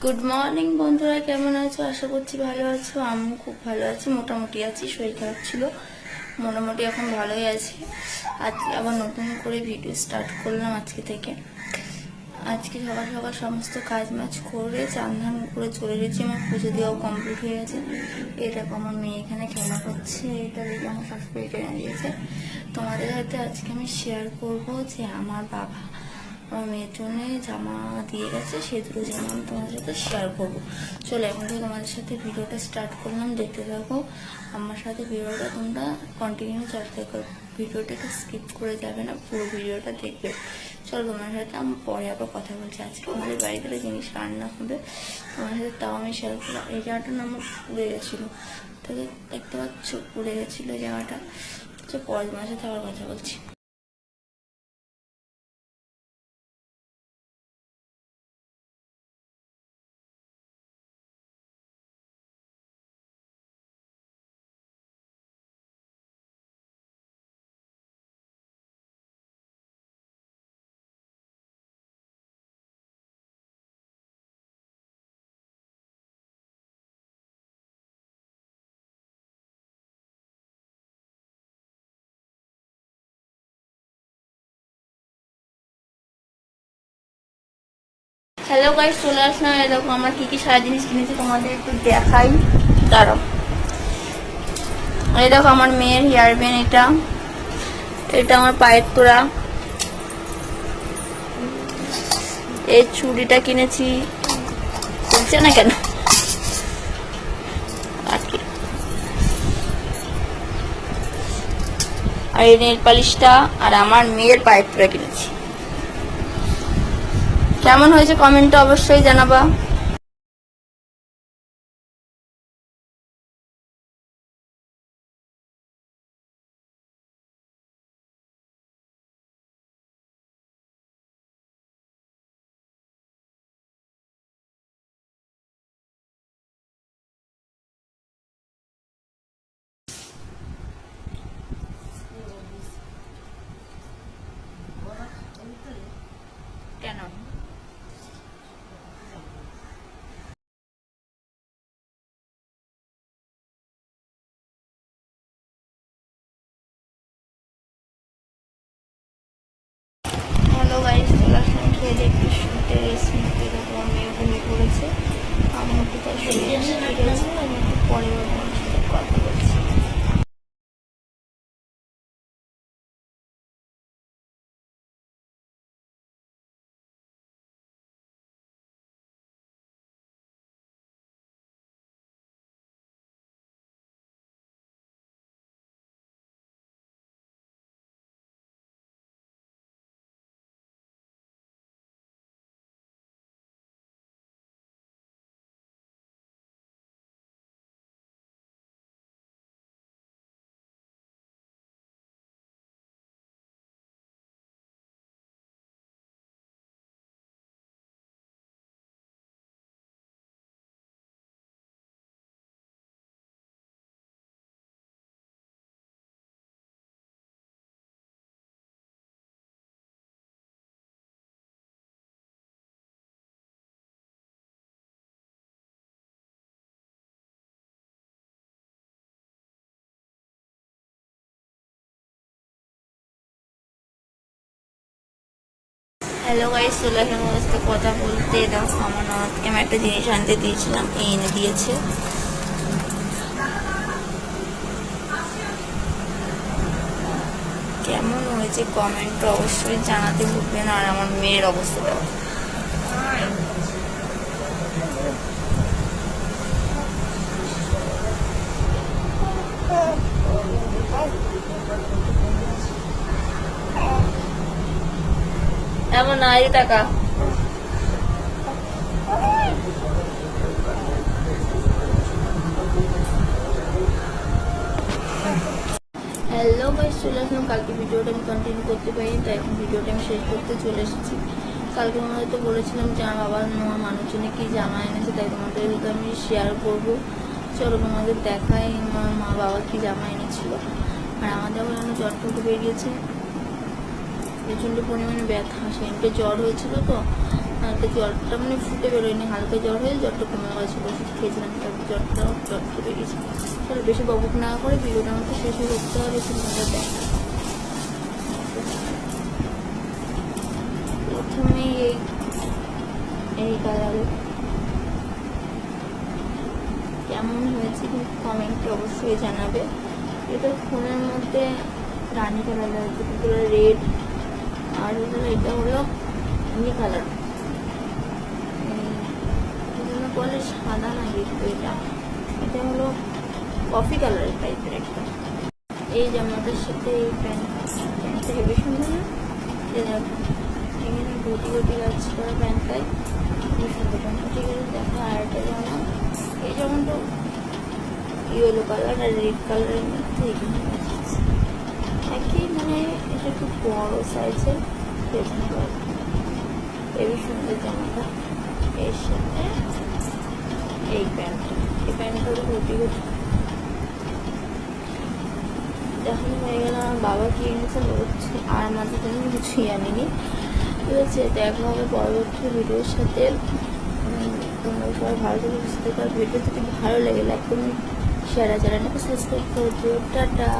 Good morning বন্ধুরা, কেমন আছো? আশা করছি ভালো আছো। আমি খুব ভালো আছি, মোটামুটি আছি। শরীর খারাপ ছিল, মোটামুটি এখন ভালোই আছি। আজকে আবার নতুন করে ভিডিও স্টার্ট করলাম আজকে থেকে। আজকে সকাল সকাল সমস্ত কাজ মাজ করে চান ধান করে চলে গেছি। আমার পুজো দেওয়াও কমপ্লিট হয়ে গেছে। এটা আমার মেয়ে এখানে খেলা করছে, এটা দেখে আমার শাশুড়ি টেনে দিয়েছে। তোমাদের সাথে আজকে আমি শেয়ার করবো যে আমার বাবা আমার মেয়ের জন্য জামা দিয়ে গেছে, সেই দুটো জামা আমি তোমাদের সাথে শেয়ার করবো। চলো এখন থেকে তোমাদের সাথে ভিডিওটা স্টার্ট করলাম, দেখতে থাকো আমার সাথে ভিডিওটা। তোমরা কন্টিনিউ চলতে করো, ভিডিওটা একটু স্কিপ করে যাবে না, পুরো ভিডিওটা দেখবে। চলো তোমার সাথে আমি পরে আবার কথা বলছি। আজকে আমাদের বাড়িতে জিনিস রান্না হবে তোমার সাথে, তাও আমি শেয়ার করলাম। এই জায়গাটার নাম পুড়ে গেছিলো, তো দেখতে পাচ্ছ পুড়ে গেছিলো জায়গাটা। তো পরে তোমার সাথে আবার কথা বলছি। হ্যালো গাইস, চলে আসলাম। এরকম আমার কি কি সারা জিনিস কিনেছি তোমাদের একটু দেখাই, দাঁড়াও। এই দেখো আমার মেয়ের হেয়ার ব্যান্ড, এটা আমার পায়ের তোড়া, এই চুড়িটা কিনেছি, বলছে না কেন, আর এই নেল পালিশটা, আর আমার মেয়ের পায়ের তোড়া কিনেছি। কেমন হয়েছে কমেন্টে অবশ্যই জানাবা। কেন হ্যালো গাইস, চলে আসলাম খেয়ে একটু শুনতে। রেসিপিতে দেখো মেয়ে ঘুমিয়ে পড়েছে, আমি একটু তাই শুয়ে ঠিক আছে। আমি একটু পরে তোমার সাথে কথা বলছি। হ্যালো গাইস, চলে আসলাম ওর সাথে কথা বলতে। দেখো আমার ননদকে আমি একটা জিনিস আনতে দিয়েছিলাম, এনে দিয়েছে। কেমন হয়েছে কমেন্ট অবশ্যই জানাতে ভুলবেন। আর আমার মেয়ের অবস্থা দেখো, এমন না এই টাকা। হ্যালো গাইস, চলে আসলাম। কালকে ভিডিওটা আমি কন্টিনিউ করতে পারিনি, তাই এখন ভিডিওটা আমি শেষ করতে চলে এসেছি। কালকে তোমাদের তো বলেছিলাম যে আমার বাবার নোয়া মানুষজনে কি জামা এনেছে, তাই তোমাদের সাথে আমি শেয়ার করবো। চলো তোমাদের দেখাই আমার মা বাবা কি জামা এনেছিল। আর আমাদের আবার অনেক জ্বর টুকু বেরিয়েছে, প্রচণ্ড পরিমাণে ব্যথা, সেদিনকে জ্বর হয়েছিল তো হালকা জ্বরটা মানে ফুটে বেরোয়নি, হালকা জ্বর হয়ে জ্বরটা কমে গেছে, ওষুধ খেয়েছিলাম, তারপর জ্বর ফুটে গেছে। তাহলে বেশি বকবক না করে ভিডিওটা আমাকে শেষে করতে হবে, সুন্দর দেখা। প্রথমে এই কালারে কেমন হয়েছে কিন্তু কমেন্টে অবশ্যই জানাবে। এটা ফোনের মধ্যে রানি কালার আছে, পুরো রেড, আর এটা হলো নীল কালার, বলে সাদা না কিন্তু এটা হলো কফি কালারের টাইপের একটা। এই জামাটার সাথে এই প্যান্টটা হেবি সুন্দর না? এখানে ঘটি কাজ করা প্যান্টটাই খুবই সুন্দর প্যান্টটা। ঠিক আছে, দেখো আর একটা জামা, এই জামাটা ইয়েলো কালার আর রেড কালারের মধ্যে এখানে একই, মানে এটা একটু বড় সাইজের, হেবি সুন্দর জামাটা। এর সাথে এই প্যান্টটা ঘটি দেখানো হয়ে গেল। আমার বাবা কি এনেছে বলছে, আর আমাদের জন্য কিছুই আনিনি। ঠিক আছে, দেখা হবে পরবর্তী ভিডিওর সাথে। তোমরা সবাই ভালো থেকে বুঝতে পারো। ভিডিও যদি ভালো লেগে লাইক করুন, শেয়ার, চ্যানেলটাকে সাবস্ক্রাইব করে দিও। টাটা।